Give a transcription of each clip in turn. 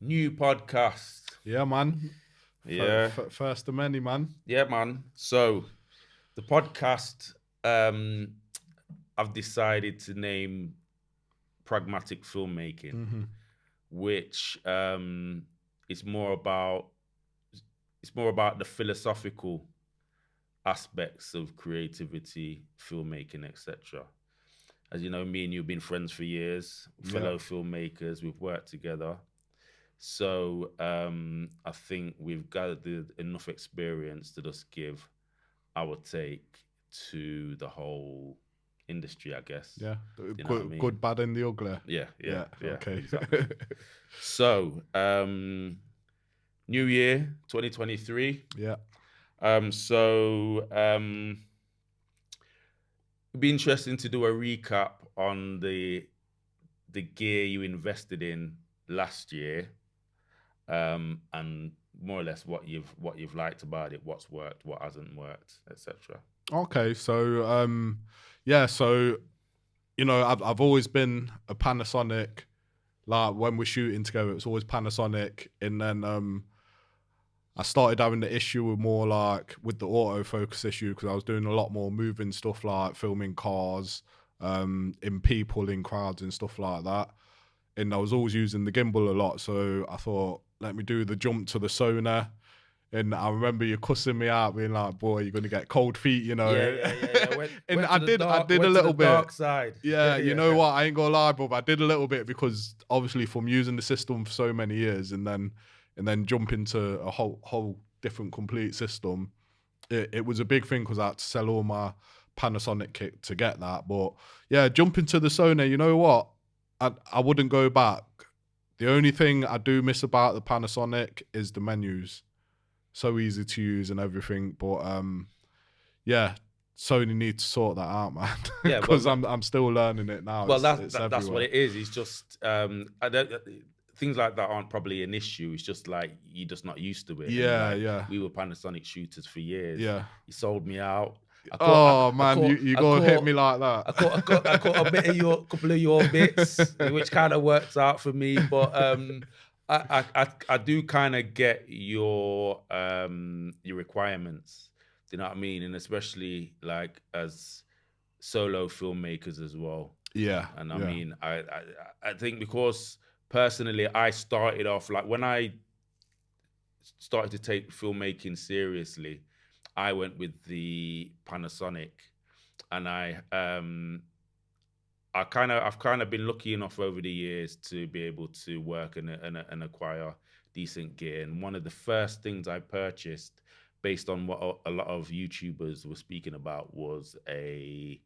New podcast. Yeah, man. Yeah. First of many, man. Yeah, man. So the podcast, I've decided to name Pragmatic Filmmaking, which is more about the philosophical aspects of creativity, filmmaking, etc. As you know, me and you have been friends for years, fellow filmmakers, we've worked together. So I think we've gathered enough experience to just give our take to the whole industry, I guess. Yeah. You know what I mean? Good, bad, and the ugly. Yeah. Okay. Exactly. So, New Year, 2023. Yeah. It'd be interesting to do a recap on the gear you invested in last year, and more or less what you've liked about it, what's worked, what hasn't worked, etc. Okay, so so I've always been a Panasonic. Like when we're shooting together, it's always Panasonic, and then I started having the issue with more like with the autofocus issue because I was doing a lot more moving stuff like filming cars, in people, in crowds and stuff like that. And I was always using the gimbal a lot, so I thought, let me do the jump to the Sony. And I remember you cussing me out, being like, "Boy, you're gonna get cold feet," you know. Yeah. And I did a little bit. Dark side. Yeah, you know what? I ain't gonna lie, bro. I did a little bit because obviously from using the system for so many years, and then jump into a whole different complete system, it was a big thing because I had to sell all my Panasonic kit to get that. But yeah, jumping to the Sony, you know what? I wouldn't go back. The only thing I do miss about the Panasonic is the menus. So easy to use and everything. But Sony needs to sort that out, man. Yeah, because I'm still learning it now. Well, that's what it is. It's just things like that aren't probably an issue. It's just like you're just not used to it. Yeah. We were Panasonic shooters for years. Yeah. You sold me out. You go hit me like that. I caught a couple of your bits, which kind of works out for me. But I do kind of get your requirements. Do you know what I mean? And especially like as solo filmmakers as well. Yeah. And I mean, I think because personally, I started off like when I started to take filmmaking seriously, I went with the Panasonic, and I've kind of been lucky enough over the years to be able to work and acquire decent gear. And one of the first things I purchased, based on what a lot of YouTubers were speaking about, was a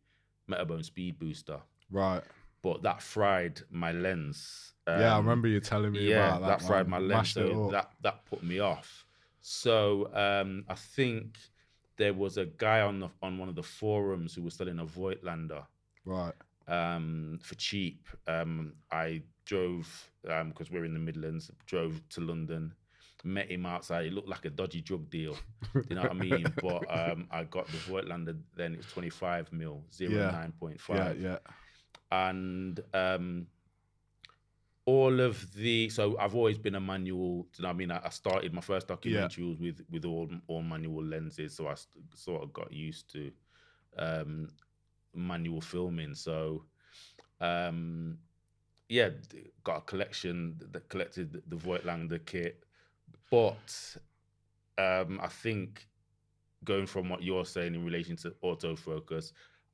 Metabone speed booster. Right. But that fried my lens. I remember you telling me about that. That fried my lens. So that put me off. So I think there was a guy on one of the forums who was selling a Voigtlander. Right. For cheap. I drove, because we're in the Midlands, drove to London, met him outside. It looked like a dodgy drug deal. You know what I mean? But I got the Voigtlander then. It's 25mm, 0.9.5. Yeah. And so I've always been a manual. You know what I mean? I started my first documentary with all manual lenses, so I sort of got used to manual filming. So got a collection that collected the Voigtlander kit. But I think going from what you're saying in relation to autofocus,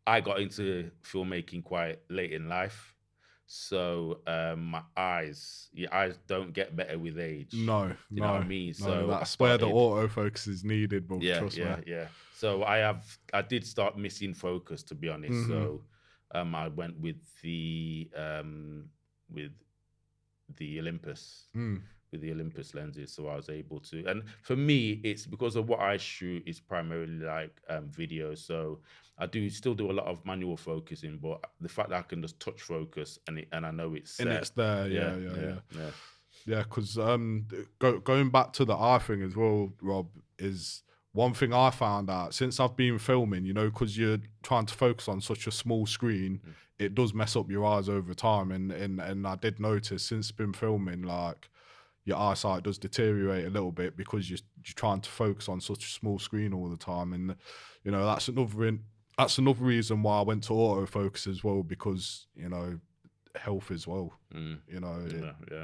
I got into filmmaking quite late in life. So my eyes don't get better with age. No, you know what I mean? So that's where the autofocus is needed, but trust me. Yeah. So I did start missing focus, to be honest. Mm-hmm. So I went with the Olympus. With the Olympus lenses, so I was able to. And for me, it's because of what I shoot is primarily like video. So I still do a lot of manual focusing, but the fact that I can just touch focus and I know it's set. And it's there, yeah. Because going back to the eye thing as well, Rob, is one thing I found out since I've been filming. You know, because you're trying to focus on such a small screen, it does mess up your eyes over time. And I did notice since been filming, like, your eyesight does deteriorate a little bit because you're trying to focus on such a small screen all the time. And you know, that's another reason why I went to autofocus as well, because you know, health as well. You know,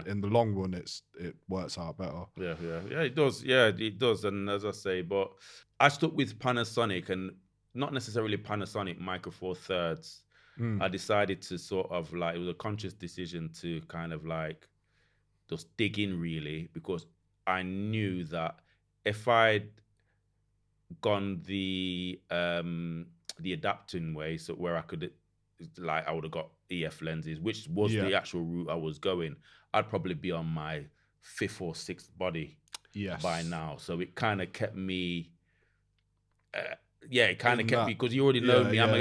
in the long run, it works out better. Yeah, it does. Yeah, it does. And as I say, but I stuck with Panasonic, and not necessarily Panasonic Micro Four Thirds. I decided to sort of like, it was a conscious decision to kind of like just dig in really, because I knew that if I'd gone the adapting way, so where I could, like, I would have got EF lenses, which was the actual route I was going, I'd probably be on my 5th or 6th body by now. So it kind of kept me, it kind of kept me, because you already know me. I'm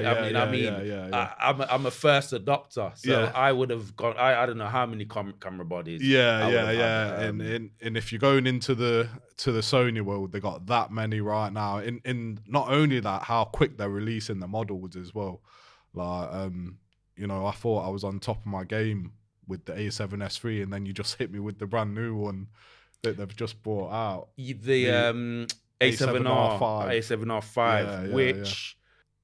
a first adopter, so I would have gone. I don't know how many camera bodies. And if you're going into the Sony world, they got that many right now. In not only that, how quick they're releasing the models as well. Like you know, I thought I was on top of my game with the A7S3, and then you just hit me with the brand new one that they've just brought out. The A7R5, which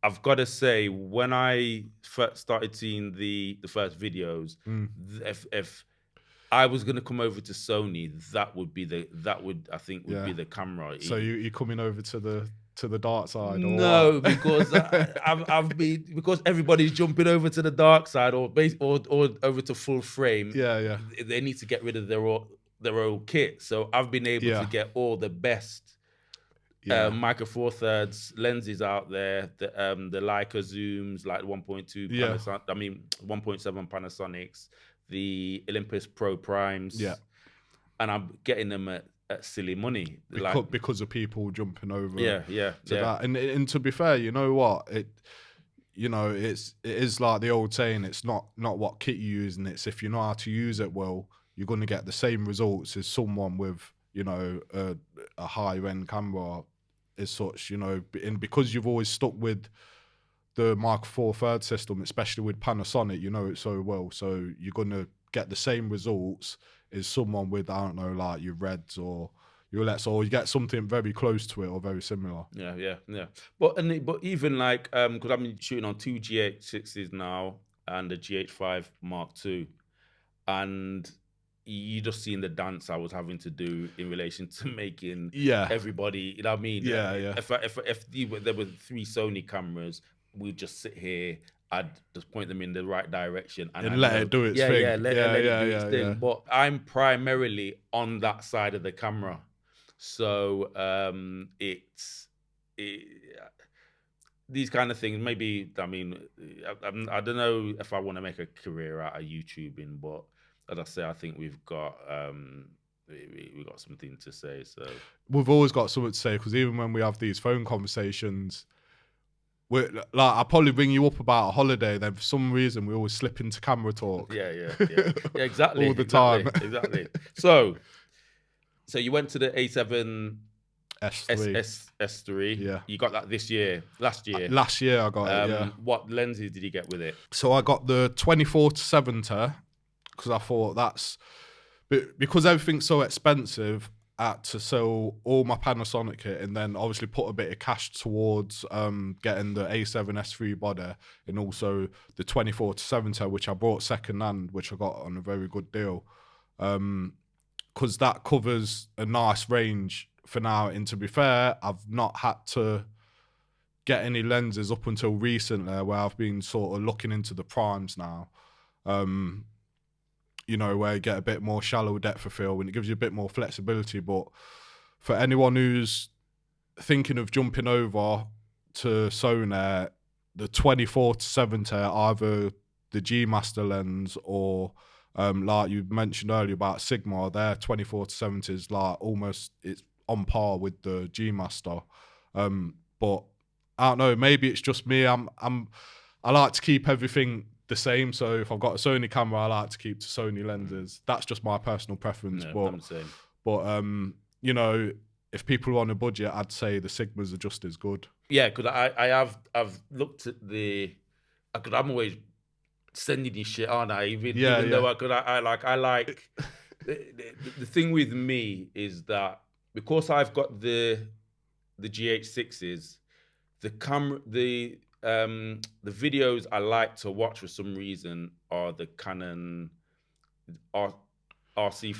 I've got to say, when I first started seeing the first videos, if I was going to come over to Sony, that would be the camera. So you're coming over to the dark side? Or no, what? because because everybody's jumping over to the dark side or over to full frame. They need to get rid of their old kit. So I've been able to get all the best Micro Four Thirds lenses out there. The Leica zooms, like 1.2 Panasonic, 1.7 Panasonics, the Olympus Pro Primes, and I'm getting them at silly money because of people jumping over. That. And to be fair, you know what, it is like the old saying, it's not what kit you use, and it's if you know how to use it well, you're going to get the same results as someone with, you know, a higher end camera as such, you know. And because you've always stuck with the Micro Four Thirds system, especially with Panasonic, you know it so well, so you're going to get the same results as someone with, I don't know, like your Reds or your LEDs, or you get something very close to it or very similar. But even like, because I've been shooting on 2 GH6s now and a GH5 Mark II, and you just seen the dance I was having to do in relation to making everybody, you know what I mean? If there were 3 Sony cameras, we'd just sit here, I'd just point them in the right direction and let it do its thing. Let it do its thing. But I'm primarily on that side of the camera, so these kind of things. Maybe, I mean, I don't know if I want to make a career out of YouTubing, but as I say, I think we've got something to say. So we've always got something to say, because even when we have these phone conversations, I'll probably ring you up about a holiday, then for some reason we always slip into camera talk. Exactly. All the time. Exactly. So you went to the A7 S3. Yeah. You got that last year. Last year I got it. What lenses did you get with it? So I got the 24-70, because I thought because everything's so expensive, I had to sell all my Panasonic kit and then obviously put a bit of cash towards getting the A7S3 body and also the 24-70, which I bought second hand, which I got on a very good deal, because that covers a nice range for now. And to be fair, I've not had to get any lenses up until recently, where I've been sort of looking into the primes now. You know, where you get a bit more shallow depth of field and it gives you a bit more flexibility. But for anyone who's thinking of jumping over to Sony, the 24-70, either the G Master lens or like you mentioned earlier about Sigma, their 24-70 is like almost, it's on par with the G Master. But I don't know, maybe it's just me. I like to keep everything the same, so if I've got a Sony camera, I like to keep to Sony lenses. That's just my personal preference. But you know, if people are on a budget, I'd say the Sigmas are just as good. Yeah, because I've looked at because I'm always sending you shit, aren't I? Even though I like the thing with me is that because I've got the GH6s, the videos I like to watch for some reason are the Canon R5C.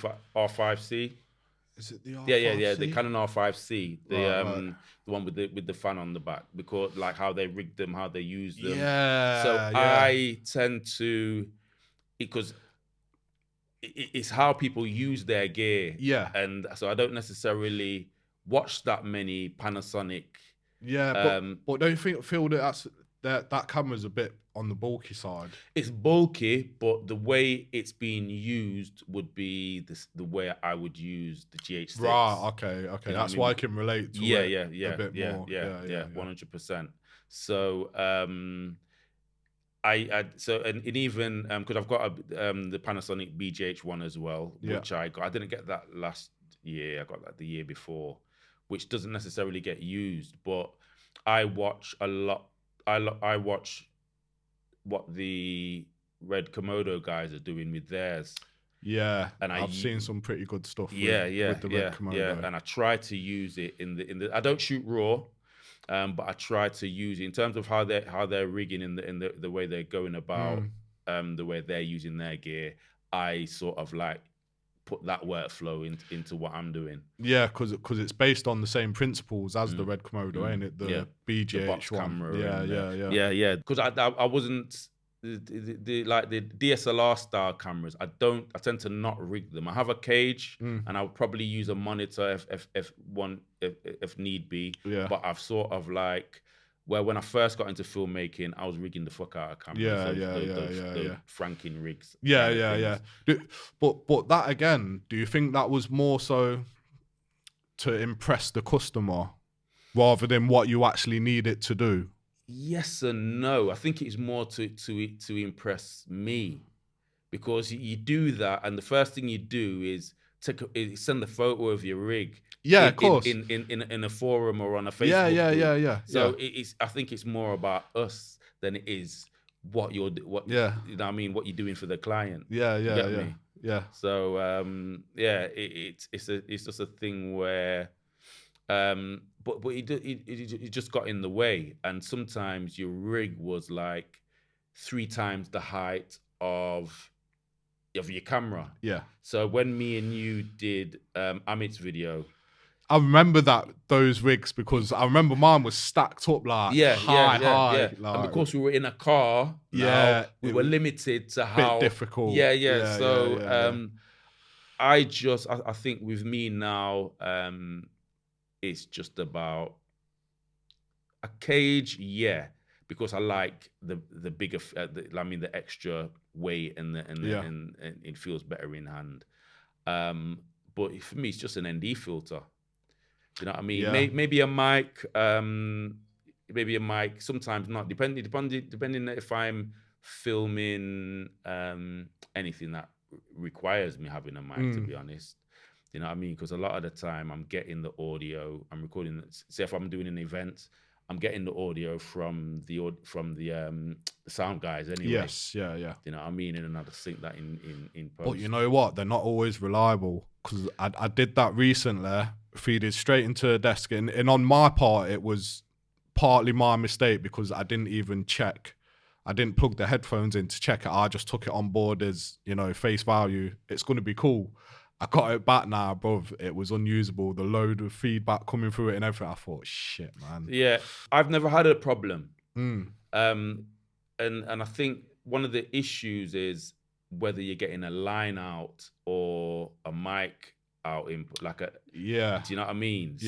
Is it the R5C? Yeah. The Canon R5C, Right. the one with the fan on the back, because like how they rigged them, how they use them. Yeah. So I tend to, because it's how people use their gear. Yeah. And so I don't necessarily watch that many Panasonic. Yeah, but don't you feel that camera's a bit on the bulky side? It's bulky, but the way it's being used would be the way I would use the GH6. Right. Okay. You know That's why I can relate to it a bit more. Yeah, 100%. So and even because I've got the Panasonic BGH1 as well, which I got. I didn't get that last year. I got that the year before, which doesn't necessarily get used, but I watch a lot. I watch what the Red Komodo guys are doing with theirs. Yeah, and I've seen some pretty good stuff. With the Red Komodo. Yeah, and I try to use it in the. I don't shoot raw, but I try to use it in terms of how they're rigging in the way they're going about, the way they're using their gear. I sort of like put that workflow into what I'm doing. Yeah, because it's based on the same principles as the Red Komodo, ain't it? The BGH camera. Yeah. Because I wasn't the DSLR style cameras. I tend to not rig them. I have a cage, and I'll probably use a monitor if need be. Yeah. But I've sort of like, well, when I first got into filmmaking, I was rigging the fuck out of cameras. Yeah. Franking rigs. Yeah. But that again, do you think that was more so to impress the customer rather than what you actually need it to do? Yes and no. I think it's more to impress me, because you do that, and the first thing you do is send the photo of your rig. Yeah, of course. In a forum or on a Facebook group. Yeah. So I think it's more about us than it is what you know what I mean, what you're doing for the client. Yeah. So it's just a thing where but it just got in the way, and sometimes your rig was like 3 times the height of your camera. Yeah. So when me and you did Amit's video, I remember those rigs, because I remember mine was stacked up like high. Like, and because we were in a car, we were limited to how bit difficult. So I think with me now, it's just about a cage, because I like the bigger, the extra weight and it feels better in hand. But for me, it's just an ND filter. Do you know what I mean? Yeah. Maybe a mic, sometimes not, depending if I'm filming anything that requires me having a mic, to be honest. You know what I mean? Because a lot of the time I'm getting the audio, I'm recording, say if I'm doing an event, I'm getting the audio from the sound guys anyway. Yes, yeah. You know what I mean? And then I'll sync that in post. But you know what? They're not always reliable, because I did that recently, feed it straight into a desk, and on my part, it was partly my mistake, because I didn't even check. I didn't plug the headphones in to check it. I just took it on board as, face value. It's going to be cool. I got it back now, bruv. It was unusable. The load of feedback coming through it and everything. I thought, shit, man. Yeah, I've never had a problem. And I think one of the issues is whether you're getting a line out or a mic out input, Do you know what I mean?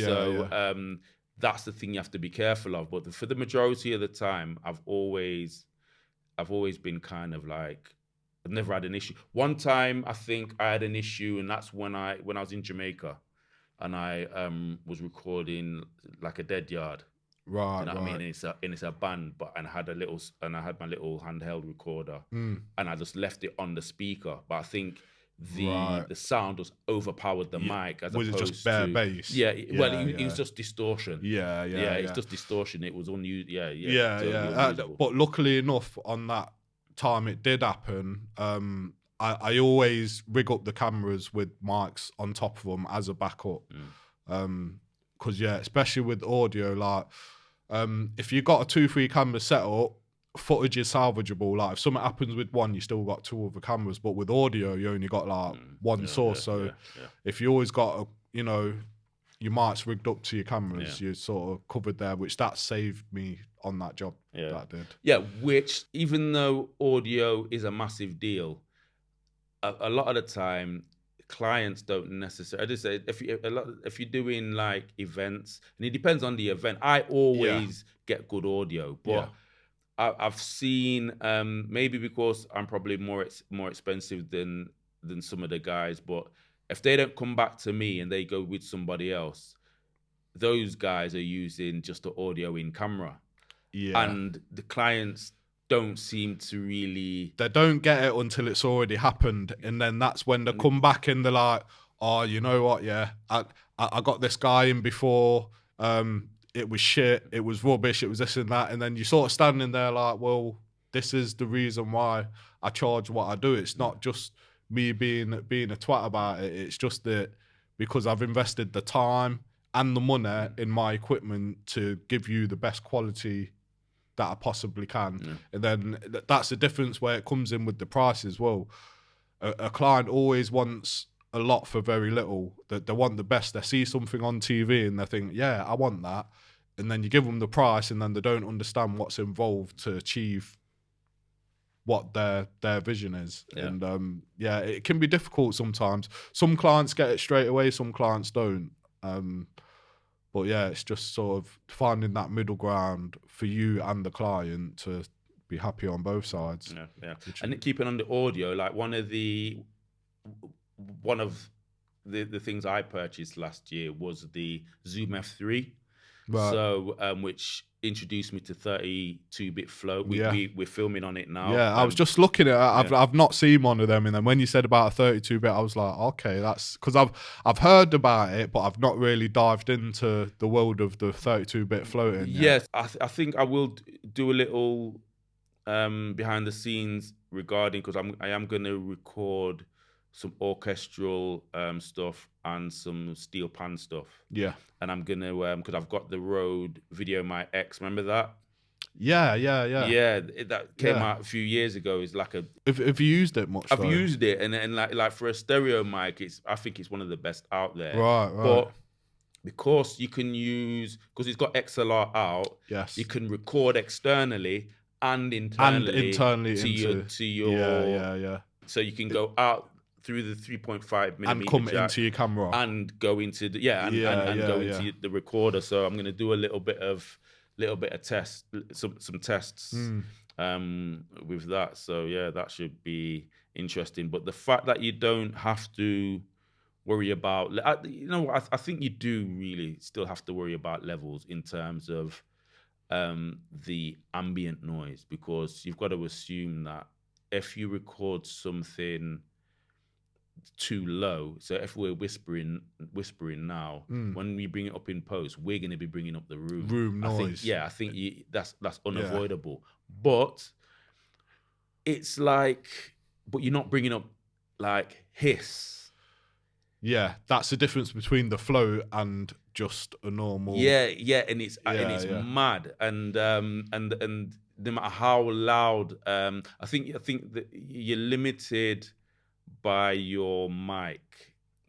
That's the thing you have to be careful of. But for the majority of the time, I've always been kind of like, I've never had an issue. One time, I think I had an issue, and that's when I was in Jamaica, and I was recording like a dead yard. Right. You know what I mean? And it's a band, and I had my little handheld recorder, and I just left it on the speaker. But I think the sound just overpowered the mic. As was opposed it just bare to, bass? It was just distortion. It's just distortion. It was unused. But luckily enough, on that time it did happen, I always rig up the cameras with mics on top of them as a backup. Because especially with audio, like if you got a 2-3 camera setup, footage is salvageable. Like if something happens with one, you still got 2 other cameras, but with audio you only got like one source. If you always got your mics rigged up to your cameras, you're sort of covered there, which that saved me on that job. That did. Which, even though audio is a massive deal, a lot of the time clients don't necessarily. I just say if you're doing like events, and it depends on the event. I always get good audio, but I've seen maybe because I'm probably more expensive than some of the guys, but if they don't come back to me and they go with somebody else, those guys are using just the audio in camera, and the clients don't seem to really. They don't get it until it's already happened, and then that's when they come back and they're like, "Oh, you know what? Yeah, I got this guy in before. It was shit. It was rubbish. It was this and that." And then you sort of standing there like, "Well, this is the reason why I charge what I do. It's not just me being a twat about it. It's just that because I've invested the time and the money in my equipment to give you the best quality that I possibly can." And then that's the difference where it comes in with the price as well. A client always wants a lot for very little. That they want the best. They see something on TV and they think, "Yeah, I want that." And then you give them the price, and then they don't understand what's involved to achieve what their vision is. And it can be difficult sometimes. Some clients get it straight away, some clients don't. But it's just sort of finding that middle ground for you and the client to be happy on both sides. And keeping on the audio, like one of the things I purchased last year was the Zoom F3. Right. So which introduced me to 32-bit flow. We're filming on it now. I was just looking at it. I've not seen one of them, and then when you said about a 32-bit, I was like, okay, that's because I've heard about it, but I've not really dived into the world of the 32-bit floating. Yes, I think I will do a little behind the scenes regarding, because I am going to record some orchestral stuff and some steel pan stuff. And I'm gonna because I've got the Rode VideoMic X. Remember that? Yeah. That came out a few years ago. It's like a. Have you used it much? I've used it, and like for a stereo mic, I think it's one of the best out there. Right. But because you can use, because it's got XLR out. Yes. You can record externally and internally to your. Yeah. So you can go out through the 3.5 millimeter and come jack into your camera and go into the into the recorder. So I'm going to do a little bit of test, some tests with that. So that should be interesting. But the fact that you don't have to worry about, I think you do really still have to worry about levels in terms of the ambient noise, because you've got to assume that if you record something too low, so if we're whispering now, when we bring it up in post, we're going to be bringing up the room noise. I think that's unavoidable. But it's like, but you're not bringing up like hiss. Yeah, that's the difference between the flow and just a normal. Yeah, and it's mad, and no matter how loud, I think that you're limited by your mic.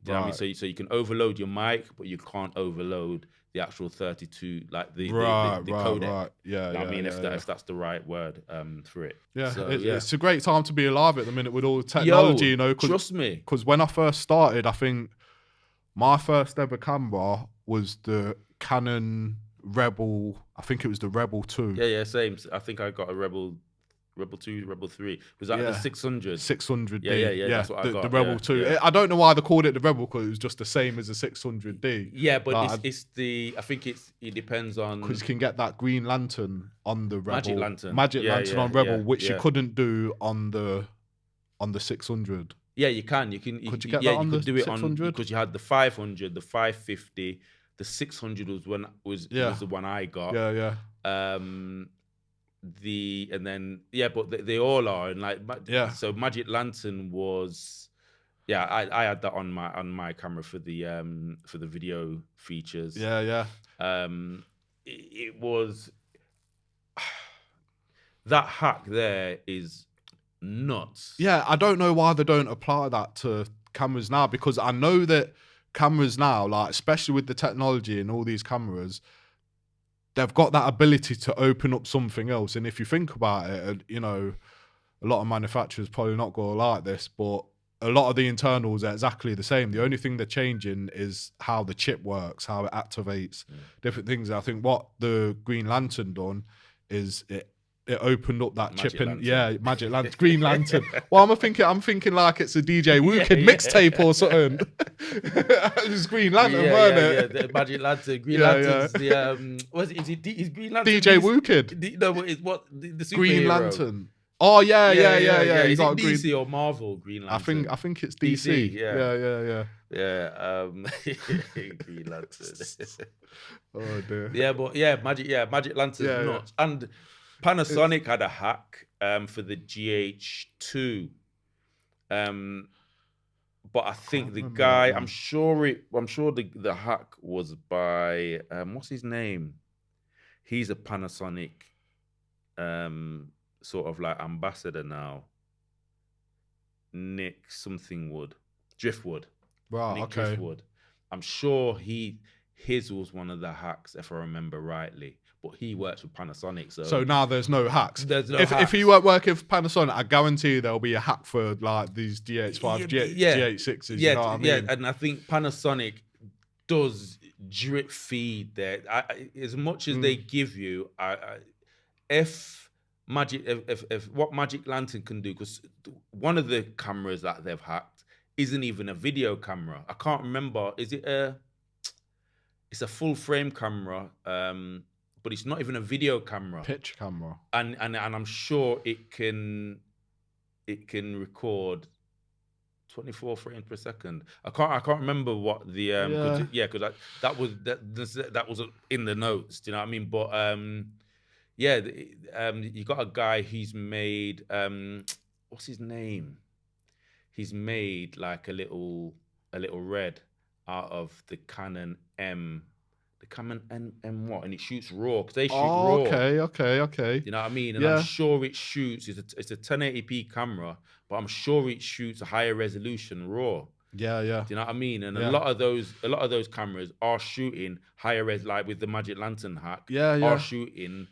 Do you know what I mean? So you can overload your mic, but you can't overload the actual 32, like the codec. Right. If that's the right word for it. Yeah, so, it's a great time to be alive at the minute with all the technology. Trust me. Because when I first started, I think my first ever camera was the Canon Rebel. I think it was the Rebel 2. Yeah, same. I think I got a Rebel 2, Rebel 3. Was that the 600? 600D. Yeah. That's what I got. The Rebel 2. Yeah. I don't know why they called it the Rebel, because it was just the same as the 600D. Yeah, but I think it depends on, because you can get that green lantern on the Rebel. Magic lantern on Rebel, which you couldn't do on the 600. Yeah, you can. Could you get that on the 600? Because you had the 500, the 550, the 600 was the one I got. Yeah. and then but they all are, and like Yeah. So Magic Lantern was, I had that on my camera for the video features. Yeah. It was that hack there is nuts. Yeah, I don't know why they don't apply that to cameras now, because I know that cameras now, like especially with the technology and all these cameras, they've got that ability to open up something else. And if you think about it, you know, a lot of manufacturers probably not going to like this, but a lot of the internals are exactly the same. The only thing they're changing is how the chip works, how it activates different things. I think what the Green Lantern done is it opened up that Magic chip and Lantern. Magic Lantern, Green Lantern. Well, I'm thinking like it's a DJ Wu Kid mixtape or something. It was Green Lantern, weren't it? Yeah, the Magic Lantern. Green Lantern's the what is it? Is Green Lantern DJ Wu Kid? No, but it's what the superhero. Green Lantern. Oh yeah. Is got it DC or Marvel? Green Lantern. I think it's DC. Yeah. Green Lantern. Oh dear. Magic Lantern's nuts. And Panasonic had a hack for the GH2. But I think the guy, I'm sure the hack was by what's his name? He's a Panasonic sort of like ambassador now. Nick something Wood. Driftwood. Wow, Nick okay. Driftwood. I'm sure his was one of the hacks, if I remember rightly. But he works with Panasonic, so now there's no hacks. There's no hacks. If he weren't working for Panasonic, I guarantee you there'll be a hack for like these GH5, GH6s. You know what I mean? Yeah, and I think Panasonic does drip feed there. As much as they give you, if what Magic Lantern can do, because one of the cameras that they've hacked isn't even a video camera. I can't remember. Is it it's a full frame camera, but it's not even a video camera. Pitch camera. And I'm sure it can record 24 frames per second. I can't remember what the because that was in the notes. Do you know what I mean? But you got a guy who's made what's his name? He's made like a little red out of the Canon M. The Canon M what? And it shoots RAW, because they shoot RAW. Okay. You know what I mean? And I'm sure it shoots. It's a 1080p camera, but I'm sure it shoots a higher resolution RAW. Yeah. Do you know what I mean? And a lot of those cameras are shooting higher res, like with the Magic Lantern hack. Are shooting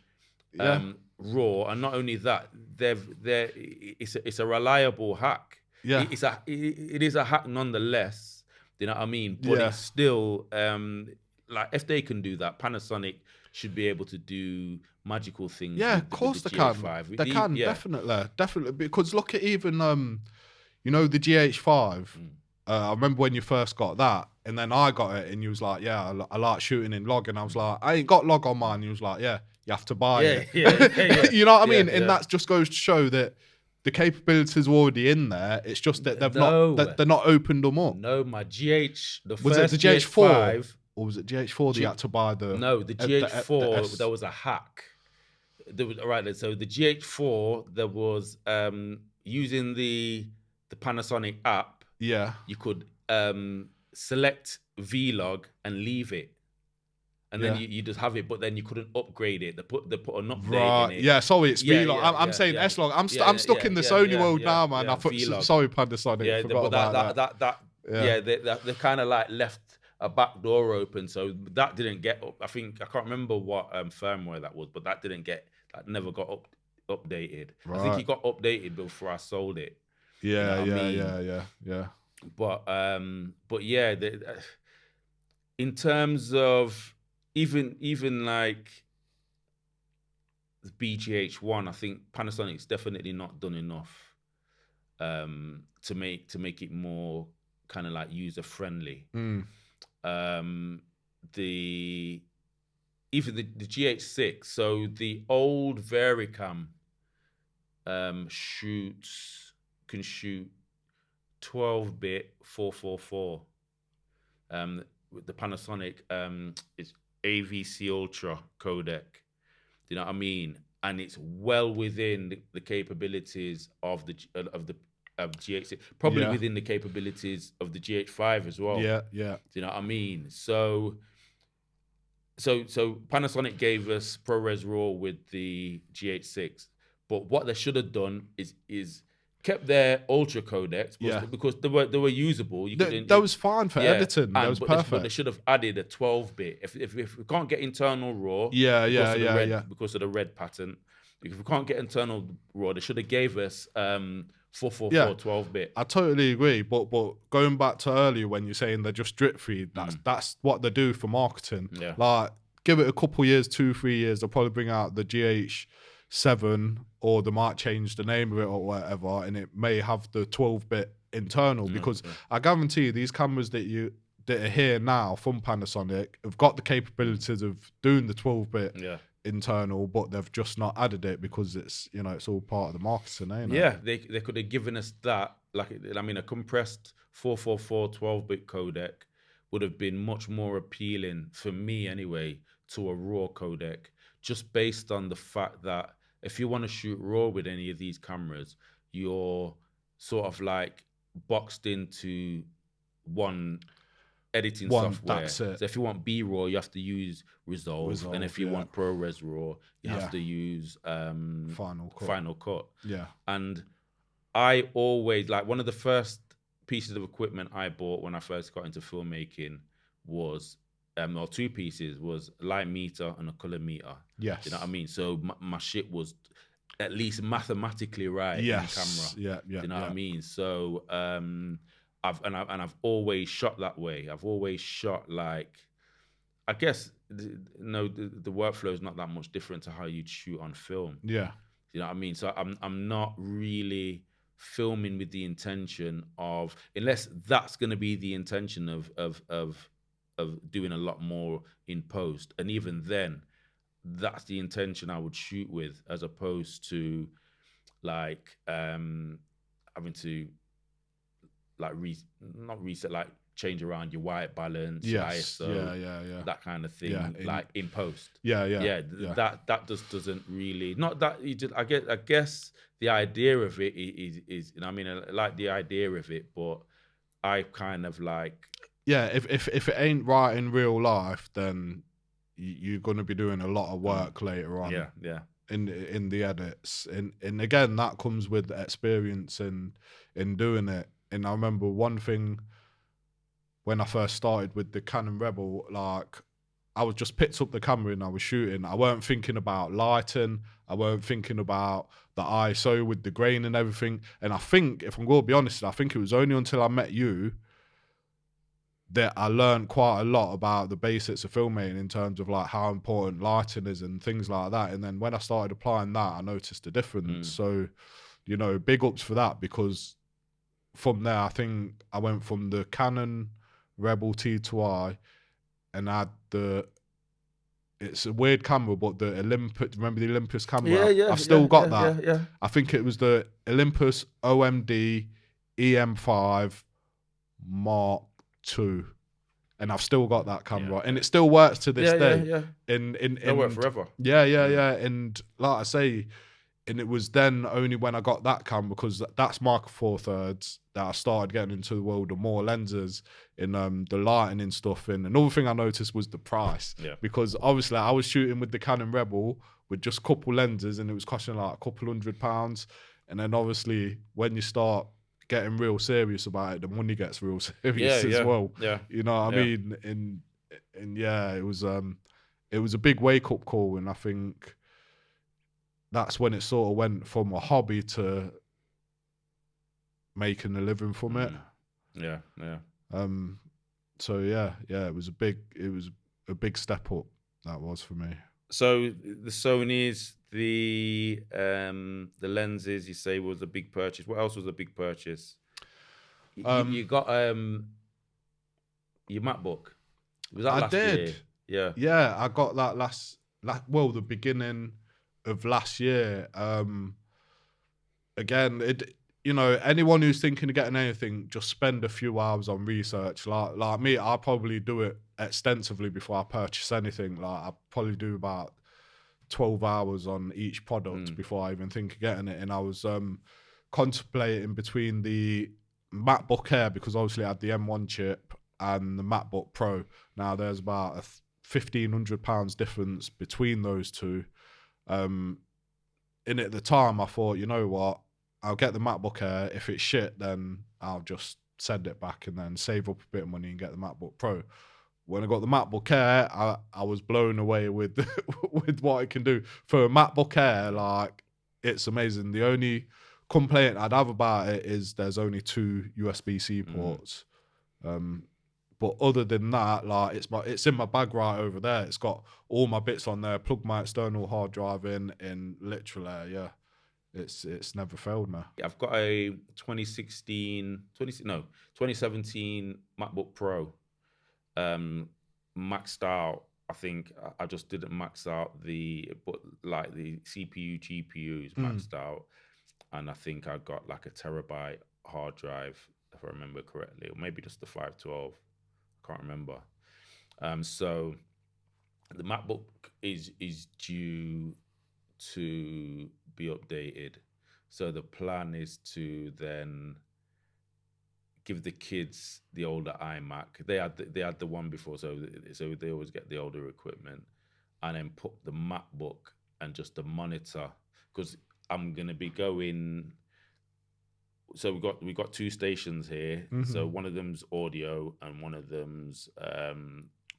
RAW, and not only that, it's a reliable hack. Yeah, it is a hack nonetheless. Do you know what I mean? But it's still like, if they can do that, Panasonic should be able to do magical things. Yeah, of course they can. They can, definitely. Because look at even you know, the GH5. I remember when you first got that, and then I got it, and you was like, "Yeah, I like shooting in log," and I was like, "I ain't got log on mine." You was like, "Yeah, you have to buy it." Yeah. You know what I mean? And that just goes to show that the capabilities are already in there. It's just that they're not opened them up. No, my GH, was it the GH4, or was it GH4 that you had to buy the? No, the GH4 there was a hack. So the GH4 there was using the Panasonic app. Yeah, you could select Vlog and leave it. And then you just have it, but then you couldn't upgrade it. They put an update in it. Yeah, sorry, it's Vlog. I'm saying S-Log. I'm stuck in the Sony world now, man. I thought, sorry, Panasonic. Yeah, but they kind of like left a back door open, so that didn't get up. I can't remember what firmware that was, but that never got updated. Right. I think it got updated before I sold it. Yeah, you know yeah. But yeah, in terms of even like the BGH1, I think Panasonic's definitely not done enough to make it more kind of like user friendly. The GH6, so the old Varicam can shoot 12-bit 444. With the Panasonic, it's AVC Ultra codec. Do you know what I mean? and it's well within the capabilities of the GH6, probably Yeah. within the capabilities of the GH5 as well. Yeah, yeah. Do you know what I mean? So Panasonic gave us ProRes RAW with the GH6, but what they should have done is kept their ultra codecs because they were usable. That was fine for editing. That was perfect. But they should have added a 12-bit. If we can't get internal RAW, because of the red pattern, if we can't get internal RAW, they should have gave us 444 12-bit. I totally agree, but going back to earlier when you're saying they're just drip feed, that's what they do for marketing. Yeah. Like, give it a couple years, 2-3 years, they'll probably bring out the GH7, or they might change the name of it or whatever, and it may have the 12-bit internal, because I guarantee you these cameras that are here now from Panasonic have got the capabilities of doing the 12-bit internal, but they've just not added it because it's, you know, it's all part of the marketing, ain't it? Yeah, they could have given us that. Like, I mean, a compressed 444 12-bit codec would have been much more appealing for me anyway to a RAW codec, just based on the fact that if you want to shoot RAW with any of these cameras, you're sort of like boxed into one editing software. That's it. So if you want B-RAW, you have to use Resolve, and if you want ProRes RAW, you have to use Final Cut. Yeah. And I always, like, one of the first pieces of equipment I bought when I first got into filmmaking was, or two pieces, was a light meter and a color meter. Yes. You know what I mean? So my shit was at least mathematically right in the camera. Yeah. You know what I mean? So I've always shot that way. I've always shot, like, I guess the workflow is not that much different to how you'd shoot on film. Yeah. You know what I mean? So I'm not really filming with the intention of, unless that's going to be the intention of doing a lot more in post, and even then, that's the intention I would shoot with, as opposed to like having to like not reset, like change around your white balance, your ISO, that kind of thing, like in post. That just doesn't really, not that you just, I guess the idea of it is, you know, I mean, I like the idea of it, but I kind of like, if it ain't right in real life, then you're going to be doing a lot of work later on. In the edits, and again, that comes with experience in doing it. And I remember one thing when I first started with the Canon Rebel, like, I was just picked up the camera and I was shooting. I weren't thinking about lighting. I weren't thinking about the ISO with the grain and everything. And I think, if I'm going to be honest, I think it was only until I met you that I learned quite a lot about the basics of filmmaking in terms of like how important lighting is and things like that. And then when I started applying that, I noticed the difference. So, you know, big ups for that, because from there, I think I went from the Canon Rebel T2i and I had it's a weird camera, but the Olympus, remember the Olympus camera? I've still got that. I think it was the Olympus OMD EM5 Mark II, and I've still got that camera, and it still works to this day. It'll work forever. And like I say, and it was then only when I got that camera, because that's Micro Four Thirds, that I started getting into the world of more lenses in the lighting and stuff. And another thing I noticed was the price, because obviously I was shooting with the Canon Rebel with just a couple lenses, and it was costing like a couple £100. And then obviously when you start getting real serious about it, the money gets real serious as well. You know what I mean? And it was a big wake up call, and I think that's when it sort of went from a hobby to making a living from it. So it was a big step up, that was, for me. So the Sonys, the lenses, you say, was a big purchase. What else was a big purchase? You got your MacBook. Was that last year? Yeah, I got that the beginning of last year. Again, you know, anyone who's thinking of getting anything, just spend a few hours on research. Like me, I probably do it extensively before I purchase anything. Like, I probably do about 12 hours on each product before I even think of getting it. And I was contemplating between the MacBook Air, because obviously I had the M1 chip, and the MacBook Pro. Now there's about a £1,500 difference between those two. In it at the time, I thought, you know what, I'll get the MacBook Air. If it's shit, then I'll just send it back and then save up a bit of money and get the MacBook Pro. When I got the MacBook Air, I was blown away with with what it can do. For a MacBook Air, like, it's amazing. The only complaint I'd have about it is there's only 2 USB-C ports. But other than that, like, it's in my bag right over there. It's got all my bits on there. Plug my external hard drive in literally, yeah. It's never failed, man. I've got a 2017 MacBook Pro, maxed out. I think I just didn't max out the CPU, GPU is maxed out, and I think I got like a terabyte hard drive, if I remember correctly, or maybe just the 512. I can't remember. So the MacBook is due to be updated. So the plan is to then give the kids the older iMac. They had the one before, so they always get the older equipment, and then put the MacBook and just the monitor, because I'm gonna be going. So we got 2 stations here. So one of them's audio and one of them's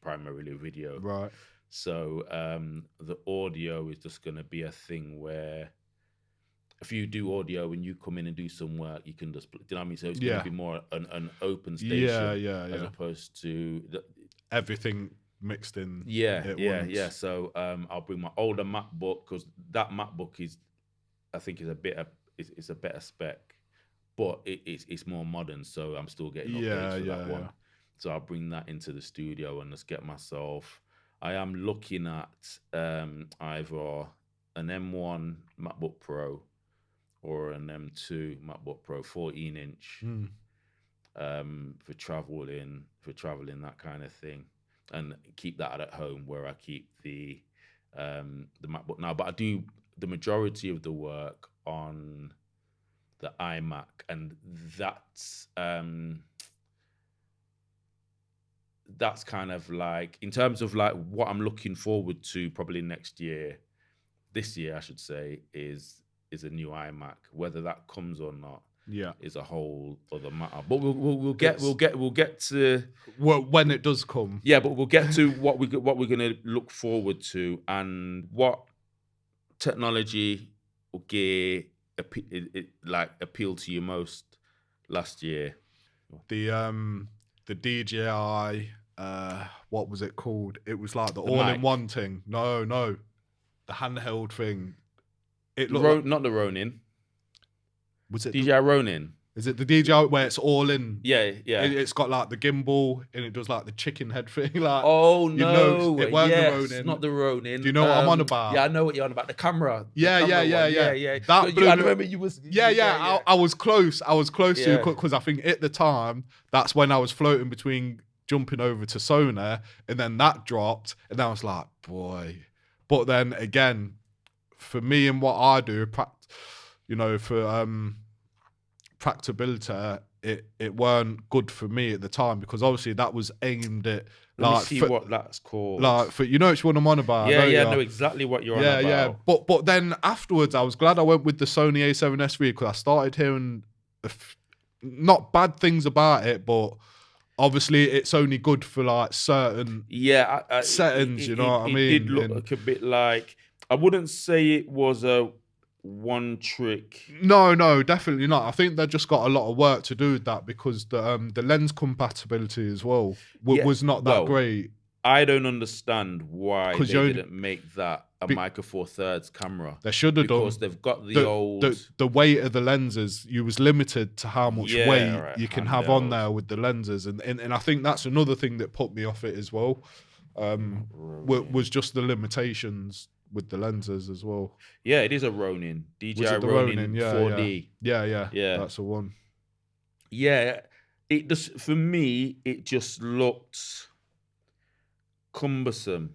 primarily video. Right. So the audio is just going to be a thing where if you do audio and you come in and do some work, you can just, do you know what I mean? So it's going to be more an open station, as opposed to everything mixed in. Yeah. So I'll bring my older MacBook, because that MacBook is a better spec, but it's more modern. So I'm still getting updates for that one. So I'll bring that into the studio and just get myself. I am looking at either an M1 MacBook Pro or an M2 MacBook Pro, 14-inch, for traveling, that kind of thing, and keep that at home where I keep the MacBook now. But I do the majority of the work on the iMac, and that's kind of like, in terms of like what I'm looking forward to probably this year I should say, is a new iMac. Whether that comes or not, is a whole other matter. But we'll get to when it does come. Yeah, but we'll get to what we're gonna look forward to, and what technology or gear appealed to you most last year. The DJI, what was it called? It was like the all-in-one thing. No, the handheld thing. It looked not the Ronin. Was it DJI Ronin? Is it the DJI where it's all in? Yeah. It's got like the gimbal, and it does like the chicken head thing. Like, oh no, you know, it weren't the Ronin. It's not the Ronin. Do you know what I'm on about? Yeah, I know what you're on about. The camera. Yeah. That I remember you was. I was close. I was close to, because I think at the time that's when I was floating between jumping over to Sony, and then that dropped, and I was like, boy. But then again, for me and what I do, for practicability, it weren't good for me at the time, because obviously that was aimed at what that's called. Like, for, you know which one I'm on about. I know exactly what you're on about. Yeah. But then afterwards, I was glad I went with the Sony A7S3, because I started hearing not bad things about it, but obviously it's only good for like certain settings. You know what I mean? It did look a bit like, I wouldn't say it was a one trick. No, definitely not. I think they just got a lot of work to do with that, because the lens compatibility as well was not that great. I don't understand why they didn't make that a Micro Four Thirds camera. They should have done, because they've got the weight of the lenses. You was limited to how much weight you can have on there with the lenses, and I think that's another thing that put me off it as well. Was just the limitations with the lenses as well. Yeah, it is a Ronin. DJI Ronin 4D. Yeah. That's the one. Yeah, it just, for me, it just looked cumbersome.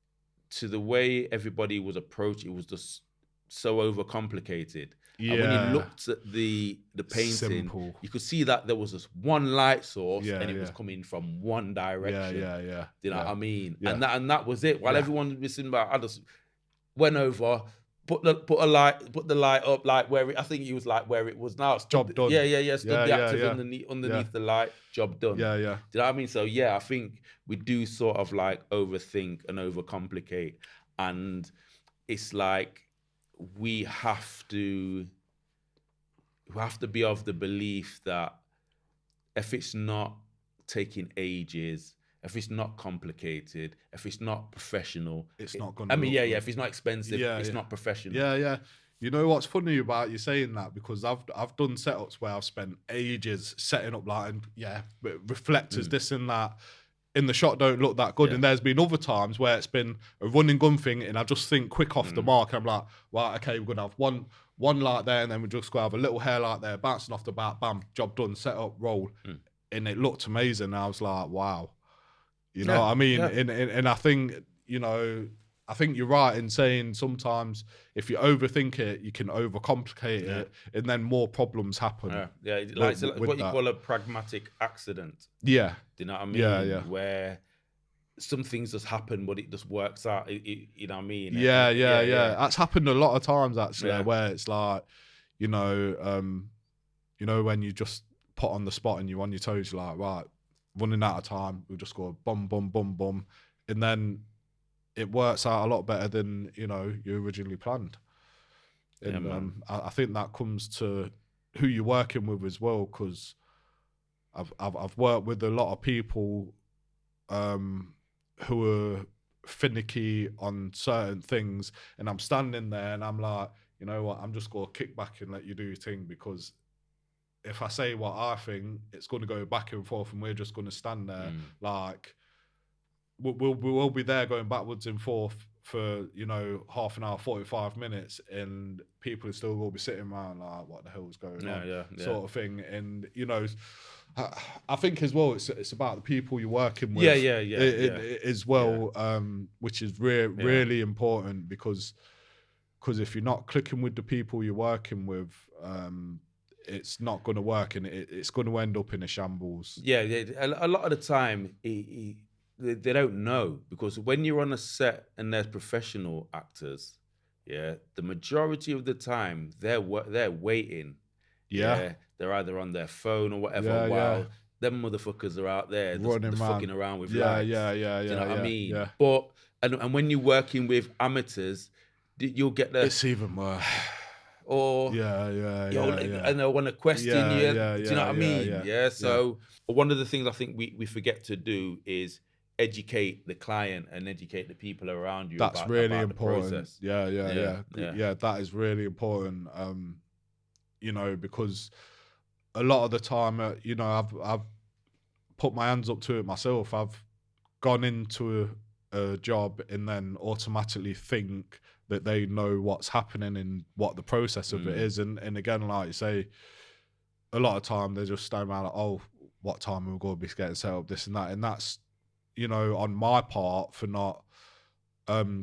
to the way everybody was approached, it was just so overcomplicated. Yeah. And when you looked at the painting, Simple. you could see that there was just one light source, Yeah, and it was coming from one direction. Yeah. Do you know what I mean? Yeah. And that was it. While everyone was sitting back, I just went over, put the light up like where I think it was like where it was now. Job done. Yeah. Stood the actors underneath the light. Job done. Yeah. Do you know what I mean? So yeah, I think we do sort of like overthink and overcomplicate, and it's like we have to be of the belief that if it's not taking ages, if it's not complicated, if it's not professional, it's not gonna. I mean, if it's not expensive, it's not professional. Yeah. You know what's funny about you saying that, because I've done setups where I've spent ages setting up reflectors, this and that. In the shot don't look that good, and there's been other times where it's been a running gun thing, and I just think quick off the mark. I'm like, right, okay, we're gonna have one light there, and then we're just gonna have a little hair light there, bouncing off the bat, bam, job done, set up, roll, and it looked amazing. And I was like, wow, you know what I mean? And I think, you know, I think you're right in saying sometimes if you overthink it, you can overcomplicate it, and then more problems happen. Like what you call a pragmatic accident. Yeah. Do you know what I mean? Yeah. Where some things just happen, but it just works out. You know what I mean? Yeah. That's happened a lot of times actually, where it's like, you know, when you just put on the spot and you're on your toes, you're like, right, running out of time, we'll just go bum, bum, bum, bum, and then it works out a lot better than, you know, you originally planned. And I think that comes to who you're working with as well, because I've worked with a lot of people who are finicky on certain things, and I'm standing there and I'm like, you know what, I'm just gonna kick back and let you do your thing, because if I say what I think, it's going to go back and forth, and we're just going to stand there like we'll be there going backwards and forth for, you know, half an hour, 45 minutes, and people still will be sitting around like, what the hell's going on, sort of thing. And, you know, I think as well, it's about the people you're working with, as well, which is really important, because if you're not clicking with the people you're working with, it's not going to work, and it's going to end up in a shambles. A lot of the time they don't know, because when you're on a set and there's professional actors, the majority of the time they're waiting. They're either on their phone or whatever while them motherfuckers are out there just fucking around with lights. Do you know what I mean? Yeah. But and when you're working with amateurs, you'll get the... It's even worse. Or and they want to question you. Do you know what I mean? So one of the things I think we forget to do is educate the client and educate the people around you. That's really important. The process. Yeah. That is really important. You know, because a lot of the time, you know, I've put my hands up to it myself. I've gone into a job and then automatically think that they know what's happening and what the process of it is. And again, like you say, a lot of time they just stand around like, oh, what time are we going to be getting set up, this and that. And that's, you know, on my part for not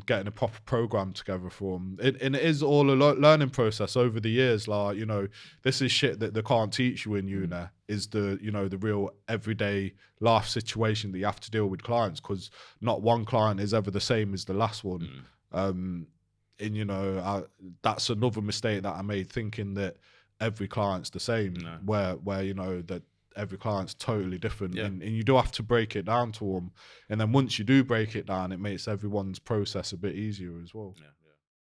getting a proper program together for them. And it is all a learning process over the years. Like, you know, this is shit that they can't teach you in uni, is the, you know, the real everyday life situation that you have to deal with clients, because not one client is ever the same as the last one. And, you know, that's another mistake that I made, thinking that every client's the same, where, you know, that every client's totally different. And you do have to break it down to them. And then once you do break it down, it makes everyone's process a bit easier as well.